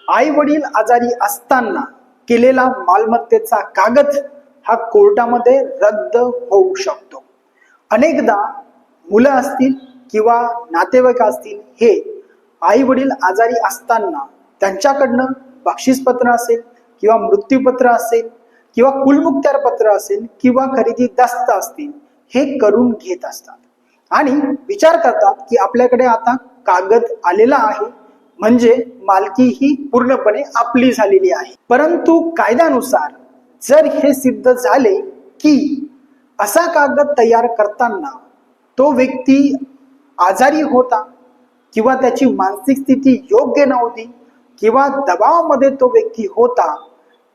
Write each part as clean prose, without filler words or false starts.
आई वडील आजारी असताना केलेला मालमत्तेचा कागद हा कोर्टामध्ये रद्द होऊ शकतो। अनेकदा मुलं असतील किंवा नातेवाईक असतील, हे आई वडील आजारी असताना त्यांच्याकडनं बक्षीसपत्र असेल किंवा मृत्यूपत्र असेल किंवा कुलमुक्त्यार पत्र असेल किंवा खरेदी दस्त असतील, हे करून घेत असतात आणि विचार करतात की आपल्याकडे आता कागद आलेला आहे, म्हणजे मालकी ही पूर्णपणे आपली झालेली आहे। परंतु कायद्यानुसार जर हे सिद्ध झाले की असा कागद तयार करताना तो व्यक्ती आजारी होता किंवा त्याची मानसिक स्थिती योग्य नव्हती किंवा दबावामध्ये तो व्यक्ती होता,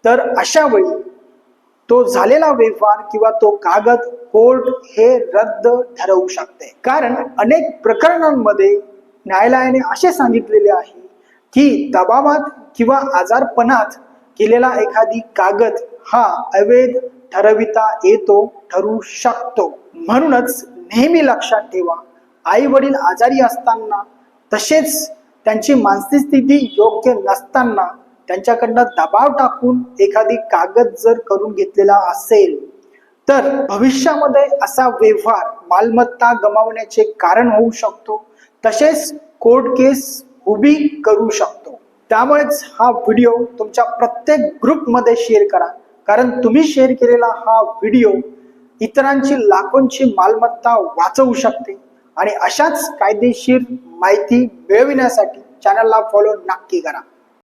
तर अशा वेळी तो झालेला व्यवहार किंवा तो कागद कोर्ट हे रद्द ठरवू शकते। कारण अनेक प्रकरणांमध्ये न्यायालयाने असे सांगितलेले आहे की दबावात किंवा आजारपणात केलेला एखादी कागद हा अवैध ठरविता येतो, ठरू शकतो। म्हणूनच नेहमी लक्षात ठेवा, आई वडील आजारी असताना तसेच त्यांची मानसिक स्थिती योग्य नसताना त्यांच्याकडनं दबाव टाकून एखादी कागद जर करून घेतलेला असेल तर भविष्यामध्ये असा व्यवहार मालमत्ता गमावण्याचे कारण होऊ शकतो, तसेच कोर्ट केस उभी करू शकतो। त्यामुळेच हा व्हिडिओ तुमच्या प्रत्येक ग्रुपमध्ये शेअर करा, कारण तुम्ही शेअर केलेला हा व्हिडिओ इतरांची लाखोंची मालमत्ता वाचवू शकते। आणि अशाच कायदेशीर माहिती मिळविण्यासाठी चॅनलला फॉलो नक्की करा।